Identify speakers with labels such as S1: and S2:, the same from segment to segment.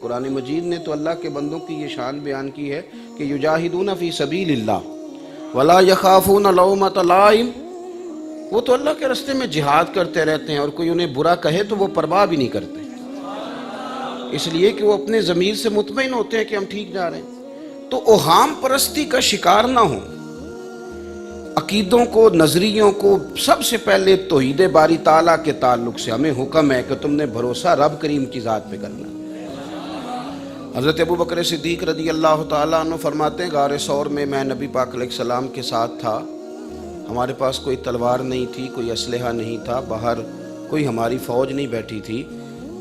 S1: قرآن مجید نے تو اللہ کے بندوں کی یہ شان بیان کی ہے کہ یجاہدون فی سبیل اللہ ولا یخافون لومۃ لائم، وہ تو اللہ کے راستے میں جہاد کرتے رہتے ہیں اور کوئی انہیں برا کہے تو وہ پرواہ بھی نہیں کرتے، اس لیے کہ وہ اپنے ضمیر سے مطمئن ہوتے ہیں کہ ہم ٹھیک جا رہے ہیں۔ تو اوہام پرستی کا شکار نہ ہوں، عقیدوں کو، نظریوں کو سب سے پہلے توحید باری تعالیٰ کے تعلق سے ہمیں حکم ہے کہ تم نے بھروسہ رب کریم کی ذات پہ کرنا۔ حضرت ابو بکر صدیق رضی اللہ تعالیٰ عنہ فرماتے ہیں غار ثور میں میں نبی پاک علیہ السلام کے ساتھ تھا، ہمارے پاس کوئی تلوار نہیں تھی، کوئی اسلحہ نہیں تھا، باہر کوئی ہماری فوج نہیں بیٹھی تھی،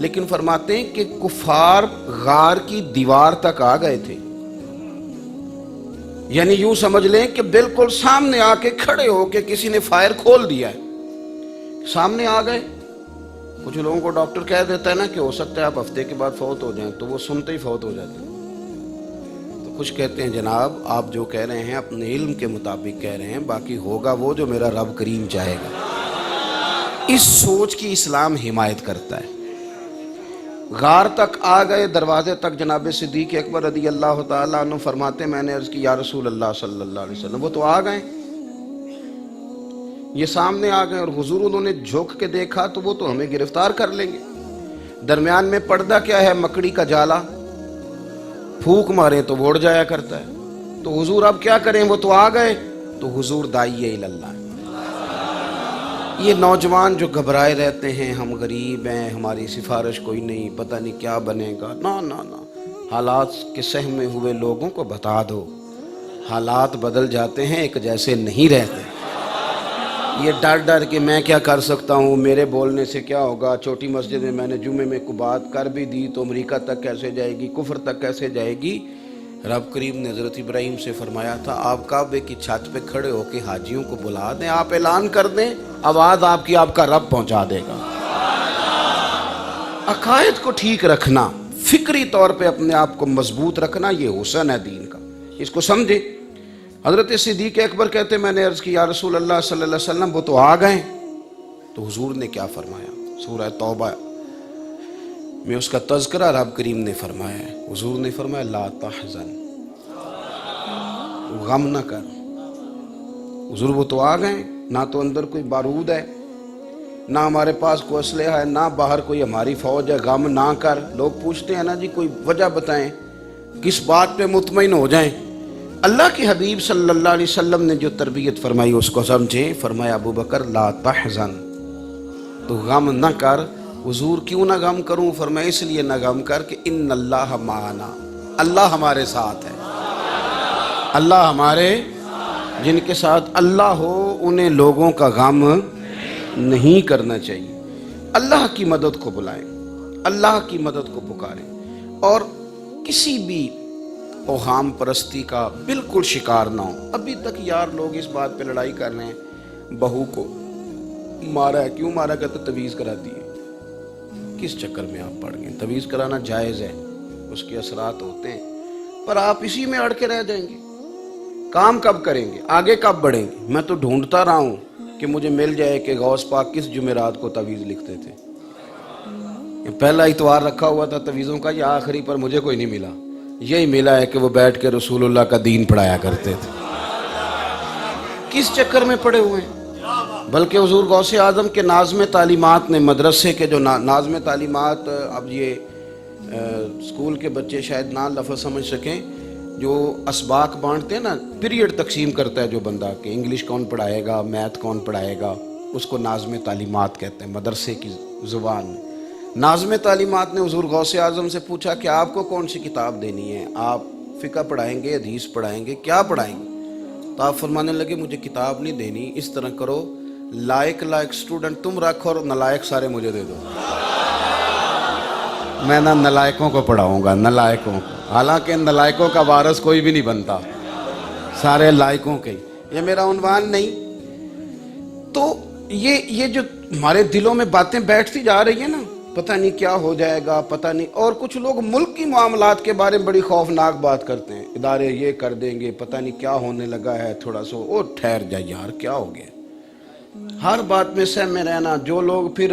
S1: لیکن فرماتے ہیں کہ کفار غار کی دیوار تک آ گئے تھے، یعنی یوں سمجھ لیں کہ بالکل سامنے آ کے کھڑے ہو کے کسی نے فائر کھول دیا ہے، سامنے آ گئے۔ کچھ لوگوں کو ڈاکٹر کہہ دیتا ہے نا کہ ہو سکتا ہے آپ ہفتے کے بعد فوت ہو جائیں، تو وہ سنتے ہی فوت ہو جاتے ہیں۔ تو کچھ کہتے ہیں جناب آپ جو کہہ رہے ہیں اپنے علم کے مطابق کہہ رہے ہیں، باقی ہوگا وہ جو میرا رب کریم چاہے گا۔ اس سوچ کی اسلام حمایت کرتا ہے۔ غار تک آ گئے، دروازے تک جناب صدیق اکبر رضی اللہ تعالیٰ عنہ فرماتے میں نے عرض کی یا رسول اللہ صلی اللہ علیہ وسلم، وہ تو آ گئے، یہ سامنے آ گئے، اور حضور انہوں نے جھک کے دیکھا تو وہ تو ہمیں گرفتار کر لیں گے۔ درمیان میں پردہ کیا ہے؟ مکڑی کا جالا، پھونک مارے تو وہ اڑ جایا کرتا ہے۔ تو حضور اب کیا کریں، وہ تو آ گئے۔ تو حضور داعی اللہ، یہ نوجوان جو گھبرائے رہتے ہیں ہم غریب ہیں، ہماری سفارش کوئی نہیں، پتہ نہیں کیا بنے گا، نا نا نا، حالات کے سہم میں ہوئے لوگوں کو بتا دو حالات بدل جاتے ہیں، ایک جیسے نہیں رہتے۔ یہ ڈر ڈر کے میں کیا کر سکتا ہوں، میرے بولنے سے کیا ہوگا، چھوٹی مسجد میں نے جمعے میں کو بات کر بھی دی تو امریکہ تک کیسے جائے گی، کفر تک کیسے جائے گی۔ رب کریم نے حضرت ابراہیم سے فرمایا تھا آپ کعبے کی چھت پہ کھڑے ہو کے حاجیوں کو بلا دیں، آپ اعلان کر دیں، آواز آپ کی آپ کا رب پہنچا دے گا۔ عقائد کو ٹھیک رکھنا، فکری طور پہ اپنے آپ کو مضبوط رکھنا، یہ حسن ہے دین کا، اس کو سمجھے۔ حضرت صدیق اکبر کہتے میں نے عرض کی یا رسول اللہ صلی اللہ علیہ وسلم وہ تو آ گئے۔ تو حضور نے کیا فرمایا؟ سورہ توبہ میں اس کا تذکرہ رب کریم نے فرمایا ہے۔ حضور نے فرمایا لا تحزن، غم نہ کر۔ حضور وہ تو آ گئے، نہ تو اندر کوئی بارود ہے، نہ ہمارے پاس کوئی اسلحہ ہے، نہ باہر کوئی ہماری فوج ہے، غم نہ کر۔ لوگ پوچھتے ہیں نا جی کوئی وجہ بتائیں، کس بات پہ مطمئن ہو جائیں۔ اللہ کے حبیب صلی اللہ علیہ وسلم نے جو تربیت فرمائی اس کو سمجھیں۔ فرمایا ابو بکر لا تحزن، تو غم نہ کر۔ حضور کیوں نہ غم کروں؟ فرمایا اس لیے نہ غم کر کہ ان اللہ معنا، اللہ ہمارے ساتھ ہے۔ اللہ ہمارے، جن کے ساتھ اللہ ہو انہیں لوگوں کا غم نہیں کرنا چاہیے۔ اللہ کی مدد کو بلائیں، اللہ کی مدد کو پکاریں، اور کسی بھی اوہام پرستی کا بالکل شکار نہ ہو۔ ابھی تک یار لوگ اس بات پہ لڑائی کر رہے ہیں بہو کو مارا ہے، کیوں مارا؟ کہتے تویز کراتی ہے۔ کس چکر میں آپ پڑ گئے؟ تویز کرانا جائز ہے، اس کے اثرات ہوتے ہیں، پر آپ اسی میں اڑ کے رہ جائیں گے۔ کام کب کریں گے؟ آگے کب بڑھیں گے؟ میں تو ڈھونڈتا رہا ہوں کہ مجھے مل جائے کہ غوث پاک کس جمعرات کو تویز لکھتے تھے۔ یہ پہلا اتوار رکھا ہوا تھا تویزوں کا، یہ آخری پر مجھے کوئی نہیں ملا۔ یہی ملا ہے کہ وہ بیٹھ کے رسول اللہ کا دین پڑھایا کرتے تھے۔ کس چکر میں پڑے ہوئے ہیں؟ بلکہ حضور غوث اعظم کے ناظم تعلیمات نے، مدرسے کے جو ناظم تعلیمات، اب یہ اسکول کے بچے شاید نہ لفظ سمجھ سکیں، جو اسباق بانٹتے ہیں نا، پیریڈ تقسیم کرتا ہے جو بندہ کہ انگلش کون پڑھائے گا، میتھ کون پڑھائے گا، اس کو ناظم تعلیمات کہتے ہیں مدرسے کی زبان میں۔ ناظم تعلیمات نے حضور غوث اعظم سے پوچھا کہ آپ کو کون سی کتاب دینی ہے، آپ فقہ پڑھائیں گے، حدیث پڑھائیں گے، کیا پڑھائیں گے؟ تو آپ فرمانے لگے مجھے کتاب نہیں دینی، اس طرح کرو لائق اسٹوڈنٹ تم رکھو اور نلائق سارے مجھے دے دو، میں نہ نلائقوں کو پڑھاؤں گا، نلائقوں کو۔ حالانکہ نلائقوں کا وارث کوئی بھی نہیں بنتا، سارے لائقوں کے، یہ میرا عنوان نہیں۔ تو یہ جو ہمارے دلوں میں باتیں بیٹھتی جا رہی ہیں نا، پتہ نہیں کیا ہو جائے گا، پتہ نہیں، اور کچھ لوگ ملک کی معاملات کے بارے میں بڑی خوفناک بات کرتے ہیں، ادارے یہ کر دیں گے، پتہ نہیں کیا ہونے لگا ہے، تھوڑا سا او ٹھہر جا یار، کیا ہو گیا؟ ہر بات میں سہمے رہنا۔ جو لوگ پھر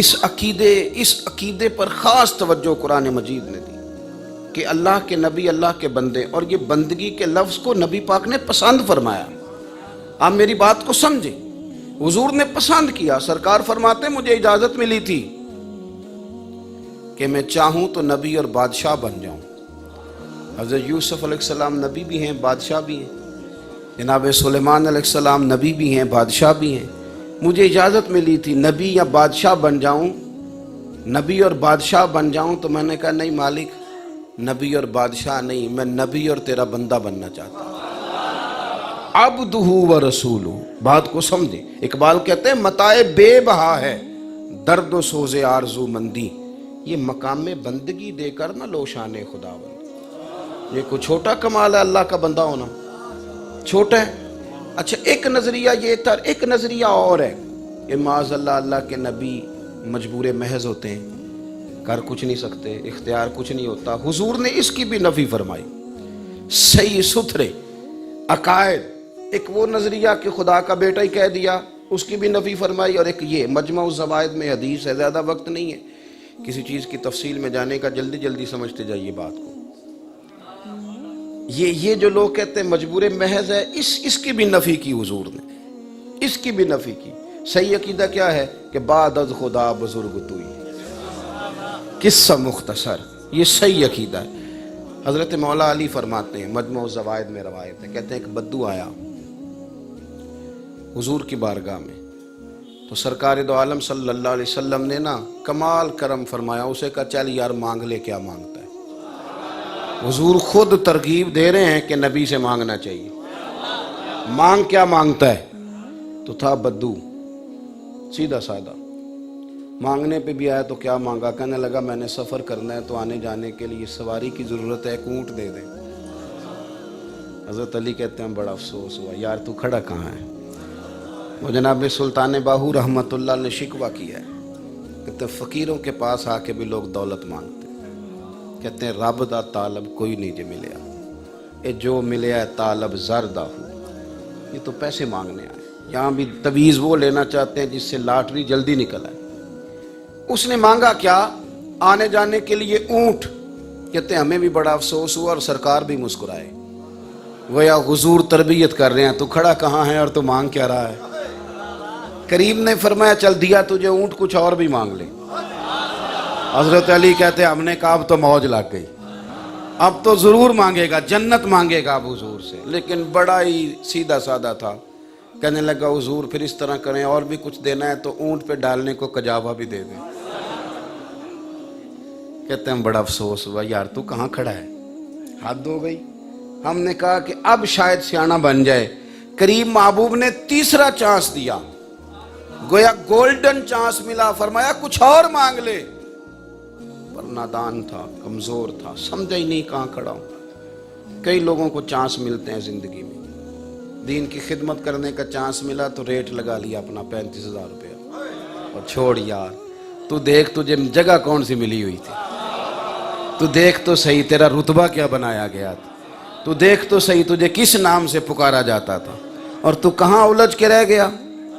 S1: اس عقیدے پر خاص توجہ قرآن مجید نے دی کہ اللہ کے نبی اللہ کے بندے، اور یہ بندگی کے لفظ کو نبی پاک نے پسند فرمایا۔ آپ میری بات کو سمجھیں، حضور نے پسند کیا۔ سرکار فرماتے مجھے اجازت ملی تھی کہ میں چاہوں تو نبی اور بادشاہ بن جاؤں۔ حضرت یوسف علیہ السلام نبی بھی ہیں، بادشاہ بھی ہیں۔ جناب سلیمان علیہ السلام نبی بھی ہیں، بادشاہ بھی ہیں۔ مجھے اجازت ملی تھی نبی یا بادشاہ بن جاؤں، نبی اور بادشاہ بن جاؤں، تو میں نے کہا نہیں مالک، نبی اور بادشاہ نہیں، میں نبی اور تیرا بندہ بننا چاہتا ہوں۔ عبدہ و رسولہ، بات کو سمجھیں۔ اقبال کہتے ہیں متاع بے بہا ہے درد و سوز آرزو مندی، یہ مقام بندگی دے کر نہ لو شان خداوند۔ یہ کوئی چھوٹا کمال ہے اللہ کا بندہ ہونا؟ چھوٹا ہے؟ اچھا ایک نظریہ یہ تھا، ایک نظریہ اور ہے کہ معاذ اللہ اللہ کے نبی مجبور محض ہوتے ہیں، کر کچھ نہیں سکتے، اختیار کچھ نہیں ہوتا۔ حضور نے اس کی بھی نفی فرمائی۔ صحیح ستھرے عقائد، ایک وہ نظریہ کہ خدا کا بیٹا ہی کہہ دیا، اس کی بھی نفی فرمائی، اور ایک یہ مجمع الزوائد میں حدیث ہے۔ زیادہ وقت نہیں ہے کسی چیز کی تفصیل میں جانے کا، جلدی جلدی سمجھتے جائیے بات کو۔ یہ جو لوگ کہتے ہیں مجبور محض ہے، اس کی بھی نفی کی حضور نے، اس کی بھی نفی کی۔ صحیح عقیدہ کیا ہے کہ بعد از خدا بزرگ توئی، قصہ مختصر، یہ صحیح عقیدہ ہے۔ حضرت مولا علی فرماتے ہیں، مجمع الزوائد میں روایت ہے، کہتے ہیں ایک بدو آیا حضور کی بارگاہ میں، تو سرکار دو عالم صلی اللہ علیہ وسلم نے نا کمال کرم فرمایا، اسے کہا چل یار مانگ لے کیا مانگتا ہے۔ حضور خود ترغیب دے رہے ہیں کہ نبی سے مانگنا چاہیے، مانگ کیا مانگتا ہے؟ تو تھا بدو سیدھا سادہ، مانگنے پہ بھی آیا تو کیا مانگا؟ کہنے لگا میں نے سفر کرنا ہے تو آنے جانے کے لیے سواری کی ضرورت ہے، ایک اونٹ دے دیں۔ حضرت علی کہتے ہیں بڑا افسوس ہوا، یار تو کھڑا کہاں ہے؟ وہ جناب سلطان باہو رحمت اللہ نے شکوہ کیا ہے، کہتے ہیں فقیروں کے پاس آ کے بھی لوگ دولت مانگتے ہیں، کہتے ہیں رب دا طالب کوئی نہیں جے ملیا، اے جو ملیا ہے طالب زردہ ہو، یہ تو پیسے مانگنے آئے۔ یہاں بھی تویز وہ لینا چاہتے ہیں جس سے لاٹری جلدی نکل آئے۔ اس نے مانگا کیا؟ آنے جانے کے لیے اونٹ۔ کہتے ہیں ہمیں بھی بڑا افسوس ہوا اور سرکار بھی مسکرائے، گویا حضور تربیت کر رہے ہیں، تو کھڑا کہاں ہے اور تو مانگ کیا رہا ہے؟ کریم نے فرمایا چل دیا تجھے اونٹ، کچھ اور بھی مانگ لے۔ حضرت علی کہتے ہیں ہم نے کہا اب تو موج لگ گئی، اب تو ضرور مانگے گا، جنت مانگے گا اب حضور سے۔ لیکن بڑا ہی سیدھا سادہ تھا، کہنے لگا حضور پھر اس طرح کریں، اور بھی کچھ دینا ہے تو اونٹ پہ ڈالنے کو کجاوا بھی دے دیں۔ کہتے ہیں بڑا افسوس ہوا، یار تو کہاں کھڑا ہے؟ حد ہو گئی۔ ہم نے کہا کہ اب شاید سیاںا بن جائے۔ کریم محبوب نے تیسرا چانس دیا، گویا گولڈن چانس ملا، فرمایا کچھ اور مانگ لے، پر نادان تھا، کمزور تھا، سمجھا ہی نہیں کہاں کھڑا ہوں۔ کئی لوگوں کو چانس ملتے ہیں زندگی میں، دین کی خدمت کرنے کا چانس ملا تو ریٹ لگا لیا اپنا 35,000 روپیہ، اور چھوڑ یار تو دیکھ تجھے جگہ کون سی ملی ہوئی تھی، تو دیکھ تو صحیح تیرا رتبہ کیا بنایا گیا تھا، تو دیکھ تو صحیح تجھے کس نام سے پکارا جاتا تھا، اور تو کہاں الجھ کے رہ گیا؟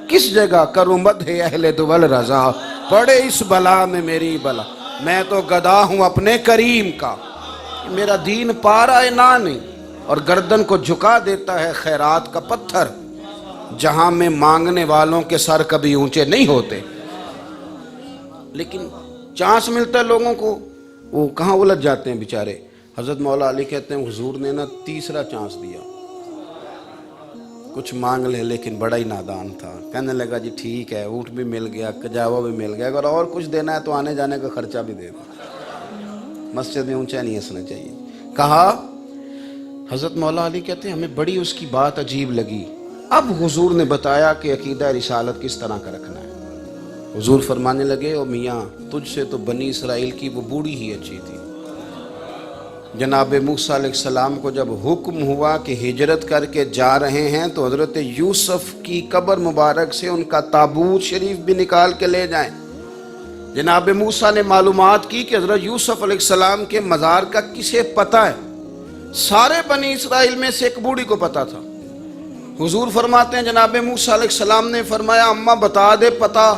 S1: کس جگہ کروں مدح اہل دول رضا، پڑے اس بلا میں میری بلا، میں تو گدا ہوں اپنے کریم کا، میرا دین پارا ہے نہ نہیں، اور گردن کو جھکا دیتا ہے خیرات کا پتھر، جہاں میں مانگنے والوں کے سر کبھی اونچے نہیں ہوتے۔ لیکن چانس ملتا ہے لوگوں کو، وہ کہاں الجھ جاتے ہیں بیچارے۔ حضرت مولا علی کہتے ہیں حضور نے نا تیسرا چانس دیا، کچھ مانگ لے، لیکن بڑا ہی نادان تھا، کہنے لگا جی ٹھیک ہے، اونٹ بھی مل گیا، کجاوا بھی مل گیا، اگر اور کچھ دینا ہے تو آنے جانے کا خرچہ بھی دے دو، مسجد میں اونچا نہیں ہنسنا چاہیے۔ کہا حضرت مولا علی کہتے ہیں ہمیں بڑی اس کی بات عجیب لگی۔ اب حضور نے بتایا کہ عقیدہ رسالت کس طرح کا رکھنا ہے۔ حضور فرمانے لگے او میاں تجھ سے تو بنی اسرائیل کی وہ بوڑھی ہی اچھی تھی۔ جناب موسیٰ علیہ السلام کو جب حکم ہوا کہ ہجرت کر کے جا رہے ہیں تو حضرت یوسف کی قبر مبارک سے ان کا تابوت شریف بھی نکال کے لے جائیں۔ جناب موسیٰ نے معلومات کی کہ حضرت یوسف علیہ السلام کے مزار کا کسے پتہ ہے؟ سارے بنی اسرائیل میں سے ایک بوڑھی کو پتہ تھا۔ حضور فرماتے ہیں جناب موسیٰ علیہ السلام نے فرمایا اماں بتا دے پتہ،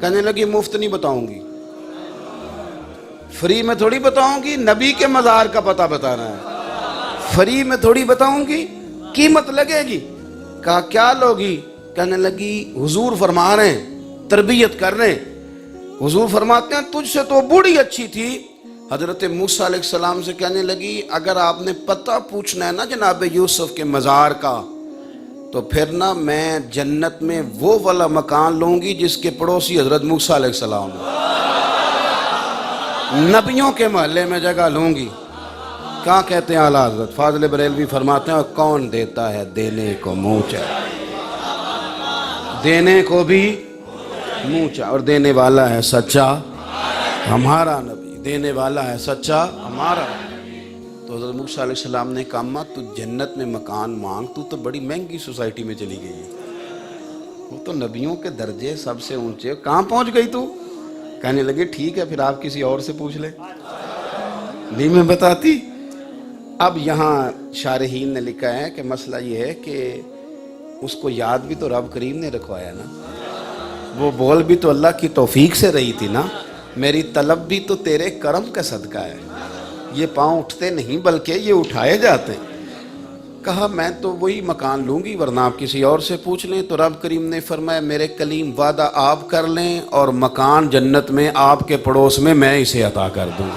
S1: کہنے لگی مفت نہیں بتاؤں گی، فری میں تھوڑی بتاؤں گی، نبی کے مزار کا پتہ بتانا ہے، فری میں تھوڑی بتاؤں گی، قیمت لگے گی۔ کہا کیا لوگی؟ کہنے لگی حضور فرما رہے ہیں، تربیت کر رہے ہیں، حضور فرماتے ہیں تجھ سے تو بوڑھی اچھی تھی۔ حضرت موسیٰ علیہ السلام سے کہنے لگی اگر آپ نے پتہ پوچھنا ہے نا جناب یوسف کے مزار کا، تو پھر نا میں جنت میں وہ والا مکان لوں گی جس کے پڑوسی حضرت موسیٰ علیہ السلام ہیں، نبیوں کے محلے میں جگہ لوں گی۔ کہاں کہتے ہیں اعلیٰ حضرت فاضل بریلوی فرماتے ہیں اور کون دیتا ہے دینے کو منہ چاہے، دینے کو بھی منہ چاہے، اور دینے والا ہے سچا ہمارا نبی، دینے والا ہے سچا ہمارا۔ تو حضرت موسیٰ علیہ السلام نے کہا اماں تو جنت میں مکان مانگ، تو بڑی مہنگی سوسائٹی میں چلی گئی ہے، وہ تو نبیوں کے درجے سب سے اونچے، کہاں پہنچ گئی تو؟ کہنے لگے ٹھیک ہے پھر آپ کسی اور سے پوچھ لیں، نہیں میں بتاتی۔ اب یہاں شارحین نے لکھا ہے کہ مسئلہ یہ ہے کہ اس کو یاد بھی تو رب کریم نے رکھوایا نا، وہ بول بھی تو اللہ کی توفیق سے رہی تھی نا، میری طلب بھی تو تیرے کرم کا صدقہ ہے، یہ پاؤں اٹھتے نہیں بلکہ یہ اٹھائے جاتے۔ کہا میں تو وہی مکان لوں گی ورنہ آپ کسی اور سے پوچھ لیں۔ تو رب کریم نے فرمایا میرے کلیم وعدہ آپ کر لیں اور مکان جنت میں آپ کے پڑوس میں میں اسے عطا کر دوں۔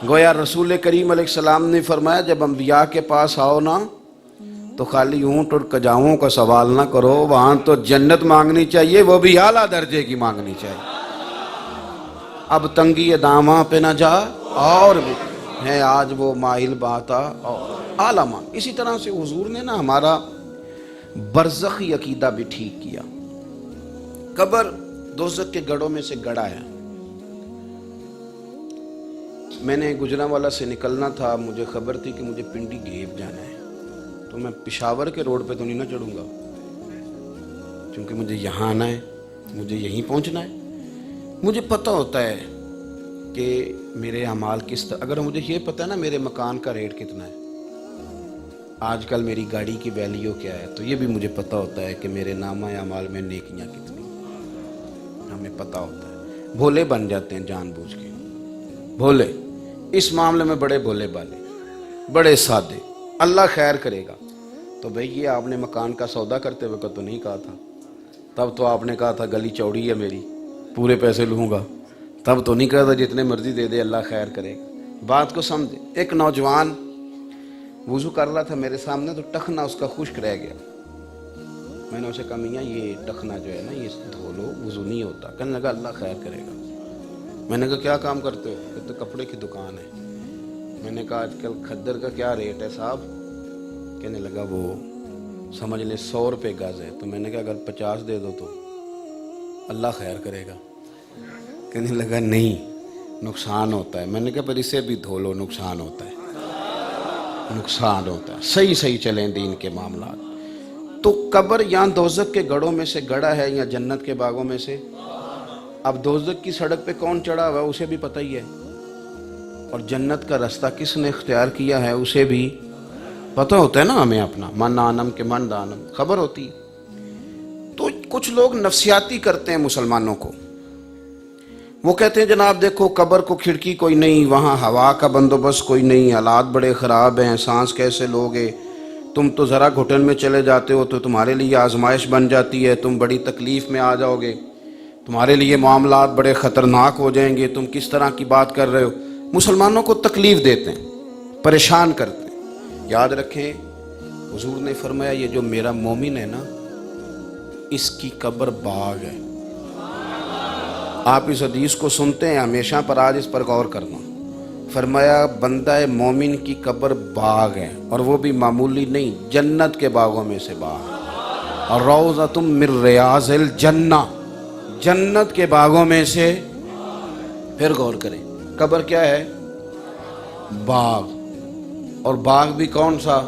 S1: گویا رسول کریم علیہ السلام نے فرمایا جب انبیاء کے پاس آؤ نا تو خالی اونٹ اور کجاؤں کا سوال نہ کرو، وہاں تو جنت مانگنی چاہیے، وہ بھی اعلیٰ درجے کی مانگنی چاہیے۔ اب تنگی داماں پہ نہ جا اور بھی ہے آج وہ مائل باتا اور اعلیٰ مانگ۔ اسی طرح سے حضور نے نا ہمارا برزخی عقیدہ بھی ٹھیک کیا۔ قبر دوزخ کے گڑھوں میں سے گڑھا ہے۔ میں نے گجرانوالا سے نکلنا تھا، مجھے خبر تھی کہ مجھے پنڈی گیپ جانا ہے، تو میں پشاور کے روڈ پہ تو نہیں نہ چڑھوں گا، کیونکہ مجھے یہاں آنا ہے، مجھے یہیں پہنچنا ہے۔ مجھے پتہ ہوتا ہے کہ میرے اعمال کس طرح، اگر مجھے یہ پتہ ہے نا میرے مکان کا ریٹ کتنا ہے، آج کل میری گاڑی کی ویلیو کیا ہے، تو یہ بھی مجھے پتہ ہوتا ہے کہ میرے نامہ اعمال میں نیکیاں کتنی، ہمیں پتہ ہوتا ہے۔ بھولے بن جاتے ہیں جان بوجھ کے، بھولے، اس معاملے میں بڑے بھولے بالے، بڑے سادے، اللہ خیر کرے گا۔ تو بھئی یہ آپ نے مکان کا سودا کرتے وقت تو نہیں کہا تھا، تب تو آپ نے کہا تھا گلی چوڑی ہے میری پورے پیسے لوں گا، تب تو نہیں کہا تھا جتنے مرضی دے دے اللہ خیر کرے گا۔ بات کو سمجھے، ایک نوجوان وضو کر رہا تھا میرے سامنے تو ٹخنا اس کا خشک رہ گیا، میں نے اسے کہا میاں یہ ٹخنا جو ہے نا یہ دھو لو، وضو نہیں ہوتا۔ کہنے لگا اللہ خیر کرے گا۔ میں نے کہا کیا کام کرتے ہو؟ کہ تو کپڑے کی دکان ہے۔ میں نے کہا آج کل کھدر کا کیا ریٹ ہے صاحب؟ کہنے لگا وہ سمجھ لیں 100 روپے گز ہے۔ تو میں نے کہا اگر 50 دے دو تو اللہ خیر کرے گا۔ کہنے لگا نہیں نقصان ہوتا ہے۔ میں نے کہا پر اسے بھی دھو لو، نقصان ہوتا ہے، نقصان ہوتا ہے، صحیح صحیح چلیں دین کے معاملات۔ تو قبر یا دوزخ کے گڑھوں میں سے گڑھا ہے یا جنت کے باغوں میں سے؟ اب دوزخ کی سڑک پہ کون چڑھا ہوا ہے اسے بھی پتہ ہی ہے، اور جنت کا رستہ کس نے اختیار کیا ہے اسے بھی پتہ ہوتا ہے نا ہمیں اپنا، من آنم کے من دانم خبر ہوتی ہے۔ تو کچھ لوگ نفسیاتی کرتے ہیں مسلمانوں کو، وہ کہتے ہیں جناب دیکھو قبر کو کھڑکی کوئی نہیں، وہاں ہوا کا بندوبست کوئی نہیں، حالات بڑے خراب ہیں، سانس کیسے لوگے، تم تو ذرا گھٹن میں چلے جاتے ہو تو تمہارے لیے آزمائش بن جاتی ہے، تم بڑی تکلیف میں آ جاؤ گے، تمہارے لیے معاملات بڑے خطرناک ہو جائیں گے، تم کس طرح کی بات کر رہے ہو۔ مسلمانوں کو تکلیف دیتے ہیں، پریشان کرتے ہیں۔ یاد رکھیں حضور نے فرمایا یہ جو میرا مومن ہے نا اس کی قبر باغ ہے۔ آپ اس حدیث کو سنتے ہیں ہمیشہ پر آج اس پر غور کرنا۔ فرمایا بندہ مومن کی قبر باغ ہے، اور وہ بھی معمولی نہیں، جنت کے باغوں میں سے باغ، اور روضۃ من ریاض الجنہ، جنت کے باغوں میں سے۔ پھر غور کریں قبر کیا ہے؟ باغ، اور باغ بھی کون سا؟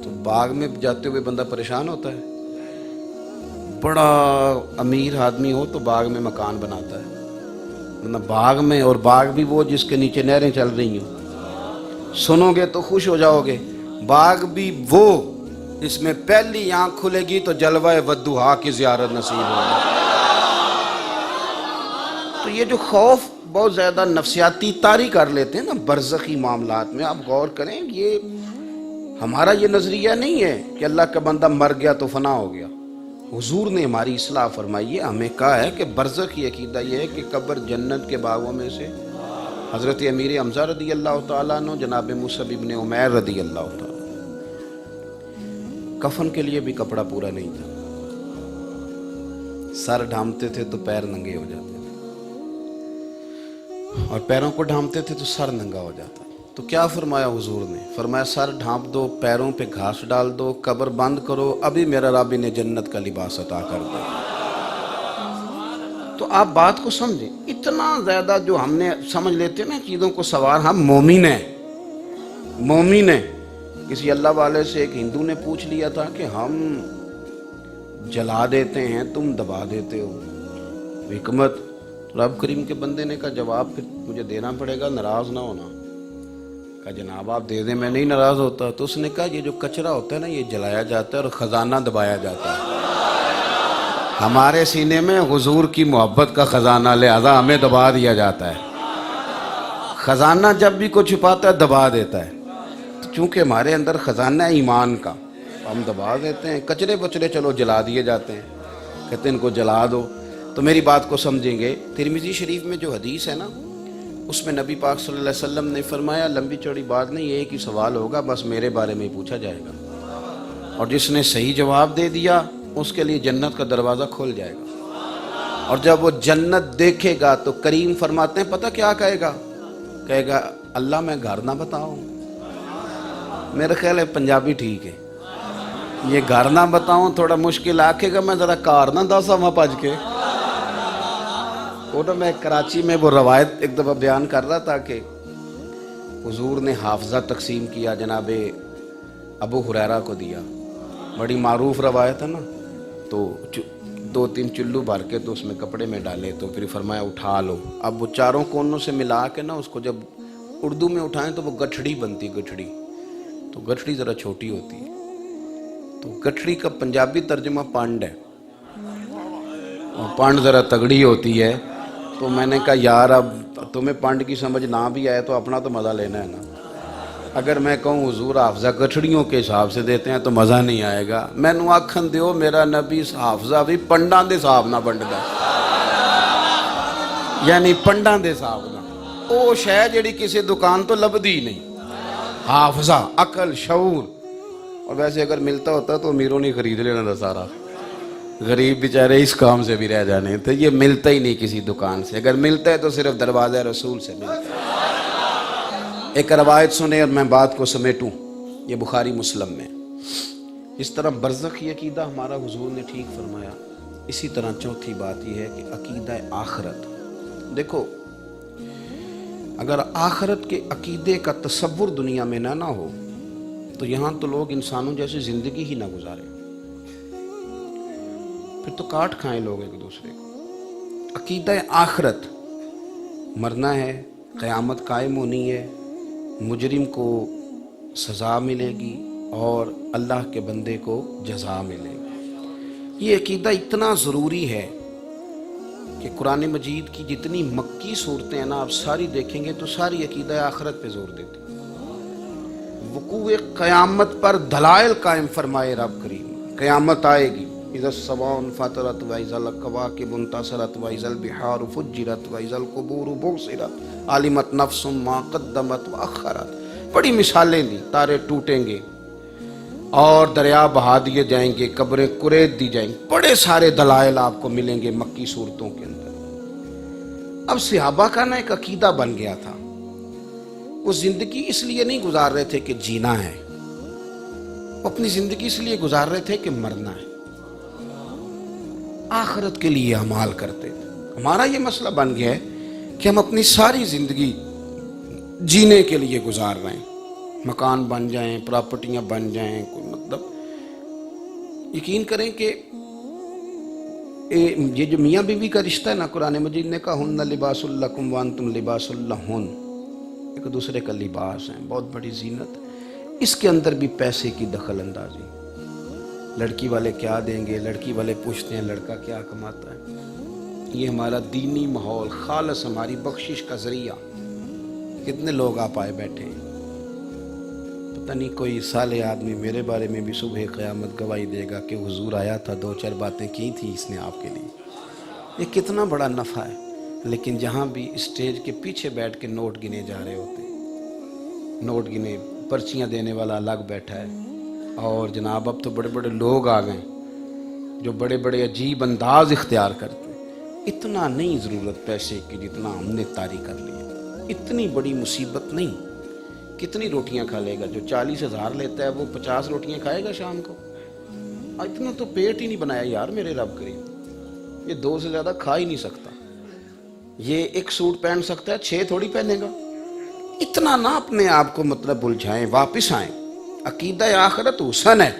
S1: تو باغ میں جاتے ہوئے بندہ پریشان ہوتا ہے، بڑا امیر آدمی ہو تو باغ میں مکان بناتا ہے، ورنہ باغ میں، اور باغ بھی وہ جس کے نیچے نہریں چل رہی ہوں، سنو گے تو خوش ہو جاؤ گے، باغ بھی وہ اس میں پہلی آنکھ کھلے گی تو جلوہ ودھا کی زیارت نصیب ہوگی۔ تو یہ جو خوف بہت زیادہ نفسیاتی طاری کر لیتے ہیں نا برزخی معاملات میں، آپ غور کریں، یہ ہمارا یہ نظریہ نہیں ہے کہ اللہ کا بندہ مر گیا تو فنا ہو گیا۔ حضور نے ہماری اصلاح فرمائی ہے، ہمیں کہا ہے کہ برزخی عقیدہ یہ ہے کہ قبر جنت کے باغوں میں سے۔ حضرت امیر حمزہ رضی اللہ تعالیٰ عنہ، جناب مصعب ابن عمیر رضی اللہ تعالیٰ، کفن کے لیے بھی کپڑا پورا نہیں تھا، سر ڈھانپتے تھے تو پیر ننگے ہو جاتے تھے، اور پیروں کو ڈھانپتے تھے تو سر ننگا ہو جاتا۔ تو کیا فرمایا حضور نے؟ فرمایا سر ڈھانپ دو، پیروں پہ گھاس ڈال دو، قبر بند کرو، ابھی میرا رب انہیں جنت کا لباس عطا کر دے۔ تو آپ بات کو سمجھیں، اتنا زیادہ جو ہم نے سمجھ لیتے ہیں نا چیزوں کو سوار، ہم مومن ہیں، مومن ہیں۔ کسی اللہ والے سے ایک ہندو نے پوچھ لیا تھا کہ ہم جلا دیتے ہیں، تم دبا دیتے ہو، حکمت؟ رب کریم کے بندے نے کہا جواب پھر مجھے دینا پڑے گا، ناراض نہ ہونا۔ کہا جناب آپ دے دیں، میں نہیں ناراض ہوتا۔ تو اس نے کہا یہ جو کچرا ہوتا ہے نا، یہ جلایا جاتا ہے اور خزانہ دبایا جاتا ہے۔ ہمارے سینے میں حضور کی محبت کا خزانہ، لہذا ہمیں دبا دیا جاتا ہے۔ خزانہ جب بھی کوئی چھپاتا ہے دبا دیتا ہے، چونکہ ہمارے اندر خزانہ ہے ایمان کا، ہم دبا دیتے ہیں۔ کچرے بچرے چلو جلا دیے جاتے ہیں، کہتے ہیں ان کو جلا دو۔ تو میری بات کو سمجھیں گے، ترمذی شریف میں جو حدیث ہے نا، اس میں نبی پاک صلی اللہ علیہ وسلم نے فرمایا لمبی چوڑی بات نہیں، ایک ہی سوال ہوگا، بس میرے بارے میں ہی پوچھا جائے گا، اور جس نے صحیح جواب دے دیا اس کے لیے جنت کا دروازہ کھل جائے گا۔ اور جب وہ جنت دیکھے گا تو کریم فرماتے ہیں پتہ کیا کہے گا؟ کہے گا اللہ میں گھر نہ بتاؤں؟ میرا خیال ہے پنجابی ٹھیک ہے، یہ گھر نہ بتاؤں تھوڑا مشکل آکھے گا، میں ذرا کار نہ دسا وہاں پج کے۔ وہ نا میں کراچی میں وہ روایت ایک دفعہ بیان کر رہا تھا کہ حضور نے حافظہ تقسیم کیا، جناب ابو ہریرہ کو دیا، بڑی معروف روایت ہے نا۔ تو 2-3 چلو بھر کے تو اس میں کپڑے میں ڈالے، تو پھر فرمایا اٹھا لو۔ اب وہ چاروں کونوں سے ملا کے نا اس کو جب اردو میں اٹھائیں تو وہ گٹھڑی بنتی، گٹھڑی۔ تو گٹھڑی ذرا چھوٹی ہوتی ہے، تو گٹھڑی کا پنجابی ترجمہ پانڈ ہے، اور پانڈ ذرا تگڑی ہوتی ہے۔ تو میں نے کہا یار اب تمہیں پانڈ کی سمجھ نہ بھی آئے تو اپنا تو مزہ لینا ہے نا۔ اگر میں کہوں حضور حافظہ گٹھڑیوں کے حساب سے دیتے ہیں تو مزہ نہیں آئے گا۔ میں نو آکھن دیو میرا نبی حافظہ بھی پنڈاں دے حساب نہ بنڈدا، یعنی پنڈاں دے حساب نہ، او شے جڑی کسی دکان تو لبدی نہیں، حافظہ، عقل، شعور۔ اور ویسے اگر ملتا ہوتا تو امیروں نے خرید لینا تھا سارا، غریب بیچارے اس کام سے بھی رہ جانے تھے۔ یہ ملتا ہی نہیں کسی دکان سے، اگر ملتا ہے تو صرف دروازہ رسول سے ملتا ہے۔ ایک روایت سنیں اور میں بات کو سمیٹوں، یہ بخاری مسلم میں۔ اس طرح برزخی عقیدہ ہمارا حضور نے ٹھیک فرمایا، اسی طرح چوتھی بات یہ ہے کہ عقیدہ آخرت۔ دیکھو اگر آخرت کے عقیدے کا تصور دنیا میں نہ ہو تو یہاں تو لوگ انسانوں جیسی زندگی ہی نہ گزارے، پھر تو کاٹ کھائیں لوگ ایک دوسرے کو۔ عقیدہ آخرت، مرنا ہے، قیامت قائم ہونی ہے، مجرم کو سزا ملے گی اور اللہ کے بندے کو جزا ملے گی۔ یہ عقیدہ اتنا ضروری ہے کہ قرآن مجید کی جتنی مکی صورتیں ہیں نا، آپ ساری دیکھیں گے تو ساری عقیدہ آخرت پہ زور دیتی ہیں۔ وقوع قیامت پر دلائل قائم فرمائے رب کریم، قیامت آئے گی، اذا السماء انفطرت واذا الکواکب انتصرت واذا البحار فجرت واذا القبور بعثرت علمت نفس ما قدمت واخرت۔ بڑی مثالیں دی، تارے ٹوٹیں گے اور دریا بہا دیے جائیں گے، قبریں کریت دی جائیں گی، بڑے سارے دلائل آپ کو ملیں گے مکی صورتوں کے اندر۔ اب صحابہ کا نا ایک عقیدہ بن گیا تھا، وہ زندگی اس لیے نہیں گزار رہے تھے کہ جینا ہے، وہ اپنی زندگی اس لیے گزار رہے تھے کہ مرنا ہے، آخرت کے لیے اعمال کرتے تھے۔ ہمارا یہ مسئلہ بن گیا ہے کہ ہم اپنی ساری زندگی جینے کے لیے گزار رہے ہیں، مکان بن جائیں، پراپرٹیاں بن جائیں، کوئی مطلب۔ یقین کریں کہ یہ جو میاں بیوی کا رشتہ ہے نا، قرآن مجید نے کہا ہن لباس لکم وانتم لباس لہن، ایک دوسرے کا لباس ہے، بہت بڑی زینت۔ اس کے اندر بھی پیسے کی دخل اندازی، لڑکی والے کیا دیں گے، لڑکی والے پوچھتے ہیں لڑکا کیا کماتا ہے۔ یہ ہمارا دینی ماحول خالص ہماری بخشش کا ذریعہ۔ کتنے لوگ آپ آئے بیٹھے ہیں، پتہ نہیں کوئی صالح آدمی میرے بارے میں بھی صبح قیامت گواہی دے گا کہ حضور آیا تھا، 2-4 باتیں کی تھیں اس نے آپ کے لیے۔ یہ کتنا بڑا نفع ہے۔ لیکن جہاں بھی اسٹیج کے پیچھے بیٹھ کے نوٹ گنے جا رہے ہوتے ہیں، نوٹ گنے، پرچیاں دینے والا الگ بیٹھا ہے، اور جناب اب تو بڑے بڑے لوگ آ گئے جو بڑے بڑے عجیب انداز اختیار کرتے ہیں۔ اتنا نہیں ضرورت پیسے کی جتنا ہم نے طاری کر لیا، اتنی بڑی مصیبت نہیں۔ کتنی روٹیاں کھا لے گا؟ جو 40,000 لیتا ہے وہ 50 روٹیاں کھائے گا شام کو؟ اتنا تو پیٹ ہی نہیں بنایا یار میرے رب کریم، یہ 2 سے زیادہ کھا ہی نہیں سکتا۔ یہ 1 سوٹ پہن سکتا ہے، 6 تھوڑی پہنے گا۔ اتنا نہ اپنے آپ کو مطلب الجھائیں، واپس آئیں۔ عقیدہ آخرت حسن ہے۔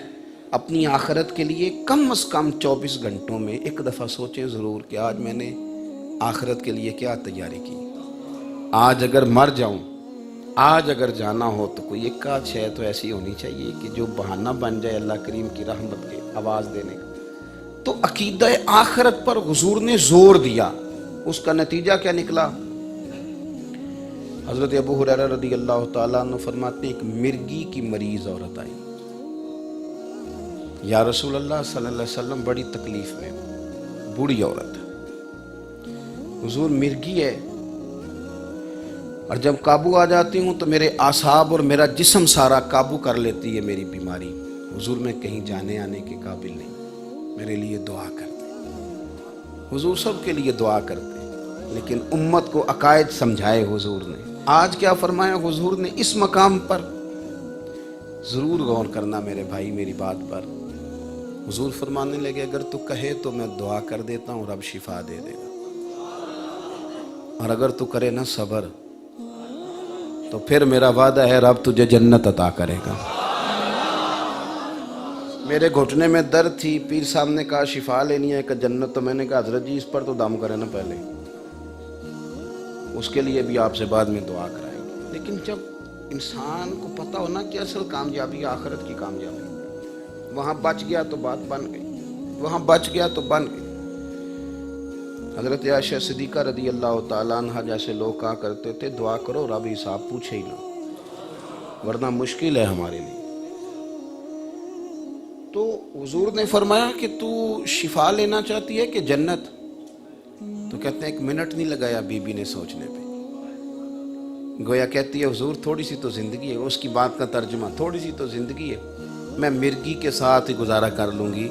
S1: اپنی آخرت کے لیے کم از کم 24 گھنٹوں میں ایک دفعہ سوچیں ضرور کہ آج میں نے آخرت کے لیے کیا تیاری کی۔ آج اگر مر جاؤں، آج اگر جانا ہو تو کوئی ایک آدھ شے تو ایسی ہونی چاہیے کہ جو بہانہ بن جائے اللہ کریم کی رحمت کے آواز دینے کا۔ تو عقیدہ آخرت پر حضور نے زور دیا۔ اس کا نتیجہ کیا نکلا؟ حضرت ابو ہریرہ رضی اللہ تعالیٰ عنہ فرماتے ہیں ایک مرگی کی مریض عورت آئی، یا رسول اللہ صلی اللہ علیہ وسلم بڑی تکلیف میں، بوڑھی عورت ہے، حضور مرگی ہے، اور جب قابو آ جاتی ہوں تو میرے اعصاب اور میرا جسم سارا قابو کر لیتی ہے میری بیماری، حضور میں کہیں جانے آنے کے قابل نہیں، میرے لیے دعا کرتے۔ حضور سب کے لیے دعا کرتے، لیکن امت کو عقائد سمجھائے حضور نے۔ آج کیا فرمایا حضور نے اس مقام پر؟ ضرور غور کرنا میرے بھائی میری بات پر۔ حضور فرمانے لگے اگر تو کہے تو میں دعا کر دیتا ہوں، رب شفا دے دے گا، اور اگر تو کرے نا صبر تو پھر میرا وعدہ ہے رب تجھے جنت عطا کرے گا۔ میرے گھٹنے میں درد تھی، پیر صاحب نے کہا شفا لینی ہے کہ جنت، تو میں نے کہا حضرت جی اس پر تو دم کرے نا پہلے، اس کے لیے بھی آپ سے بعد میں دعا کرائیں گے۔ لیکن جب انسان کو پتہ ہونا کہ اصل کامیابی آخرت کی کامیابی، وہاں بچ گیا تو بات بن گئی، وہاں بچ گیا تو بن گئی۔ حضرت عائشہ صدیقہ رضی اللہ تعالیٰ عنہ جیسے لوگ کہا کرتے تھے دعا کرو رب حساب پوچھے ہی نہ، ورنہ مشکل ہے ہمارے لیے۔ تو حضور نے فرمایا کہ تو شفا لینا چاہتی ہے کہ جنت؟ تو کہتے ہیں 1 منٹ نہیں لگایا بی بی نے سوچنے پہ، گویا کہتی ہے حضور تھوڑی سی تو زندگی ہے، اس کی بات کا ترجمہ تھوڑی سی تو زندگی ہے، میں مرگی کے ساتھ ہی گزارا کر لوں گی،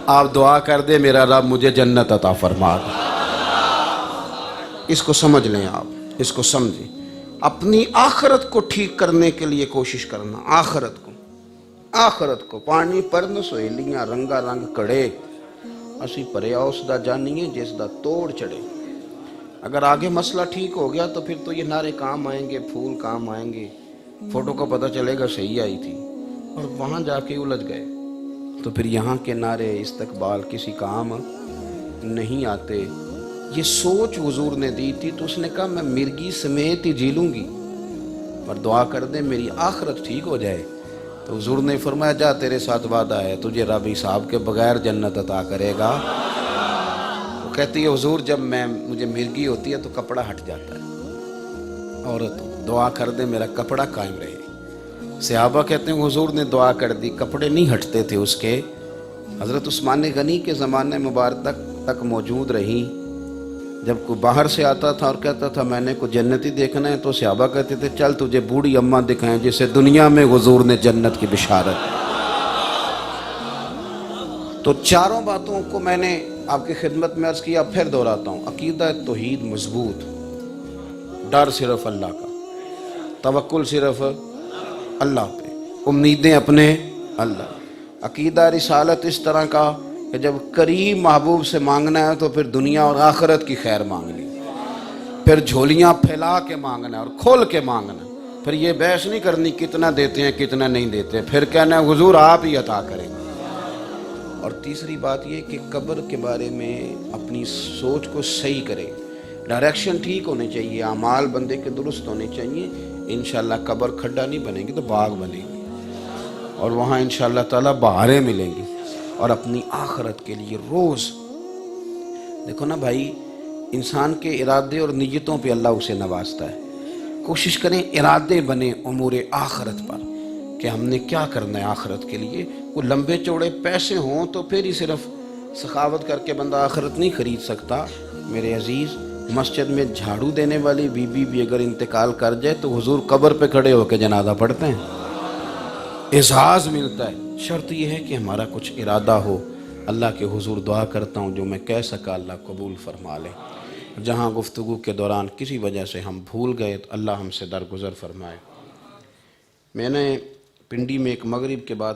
S1: آپ دعا کر دے میرا رب مجھے جنت عطا فرما دے۔ اس کو سمجھ لیں آپ، اس کو سمجھیں۔ اپنی آخرت کو ٹھیک کرنے کے لیے کوشش کرنا، آخرت کو پانی پرن سہیلیاں رنگا رنگ کڑے، اسی پریا اس دا جانیے جس دا توڑ چڑھے۔ اگر آگے مسئلہ ٹھیک ہو گیا تو پھر تو یہ نعرے کام آئیں گے، پھول کام آئیں گے، فوٹو کو پتہ چلے گا صحیح آئی تھی، اور وہاں جا کے الجھ گئے تو پھر یہاں کے نعرے استقبال کسی کام نہیں آتے۔ یہ سوچ حضور نے دی تھی تو اس نے کہا میں مرگی سمیت ہی جی لوں گی، پر دعا کر دے میری آخرت ٹھیک ہو جائے۔ تو حضور نے فرمایا جا تیرے ساتھ وعدہ ہے تجھے رب حساب کے بغیر جنت عطا کرے گا۔ وہ کہتی ہے حضور جب مجھے مرگی ہوتی ہے تو کپڑا ہٹ جاتا ہے، عورت دعا کر دے میرا کپڑا قائم رہے۔ صحابہ کہتے ہیں حضور نے دعا کر دی، کپڑے نہیں ہٹتے تھے اس کے۔ حضرت عثمان غنی کے زمانے مبارک تک موجود رہی، جب کوئی باہر سے آتا تھا اور کہتا تھا میں نے کو جنتی دیکھنا ہے تو صحابہ کہتے تھے چل تجھے بوڑھی اماں دکھائیں جسے دنیا میں حضور نے جنت کی بشارت۔ تو چاروں باتوں کو میں نے آپ کی خدمت میں عرض کیا، پھر دہراتا ہوں۔ عقیدہ توحید مضبوط، ڈر صرف اللہ کا، توکل صرف اللہ پہ، امیدیں اپنے اللہ۔ عقیدہ رسالت اس طرح کا کہ جب کریم محبوب سے مانگنا ہے تو پھر دنیا اور آخرت کی خیر مانگنی، پھر جھولیاں پھیلا کے مانگنا ہے اور کھول کے مانگنا ہے، پھر یہ بحث نہیں کرنی کتنا دیتے ہیں کتنا نہیں دیتے، پھر کہنا ہے حضور آپ ہی عطا کریں گے۔ اور تیسری بات یہ کہ قبر کے بارے میں اپنی سوچ کو صحیح کرے، ڈائریکشن ٹھیک ہونے چاہیے، اعمال بندے کے درست ہونے چاہیے۔ انشاءاللہ قبر کھڈا نہیں بنے گی تو باغ بنے گی، اور وہاں انشاءاللہ تعالیٰ بہاریں ملیں گی۔ اور اپنی آخرت کے لیے روز دیکھو نا بھائی، انسان کے ارادے اور نیتوں پہ اللہ اسے نوازتا ہے۔ کوشش کریں ارادے بنے امور آخرت پر کہ ہم نے کیا کرنا ہے آخرت کے لیے۔ کوئی لمبے چوڑے پیسے ہوں تو پھر ہی صرف سخاوت کر کے بندہ آخرت نہیں خرید سکتا۔ میرے عزیز، مسجد میں جھاڑو دینے والی بی بی بھی اگر انتقال کر جائے تو حضور قبر پہ کھڑے ہو کے جنازہ پڑھتے ہیں، اعزاز ملتا ہے۔ شرط یہ ہے کہ ہمارا کچھ ارادہ ہو۔ اللہ کے حضور دعا کرتا ہوں جو میں کہہ سکا اللہ قبول فرما لے۔ جہاں گفتگو کے دوران کسی وجہ سے ہم بھول گئے تو اللہ ہم سے درگزر فرمائے۔ میں نے پنڈی میں ایک مغرب کے بعد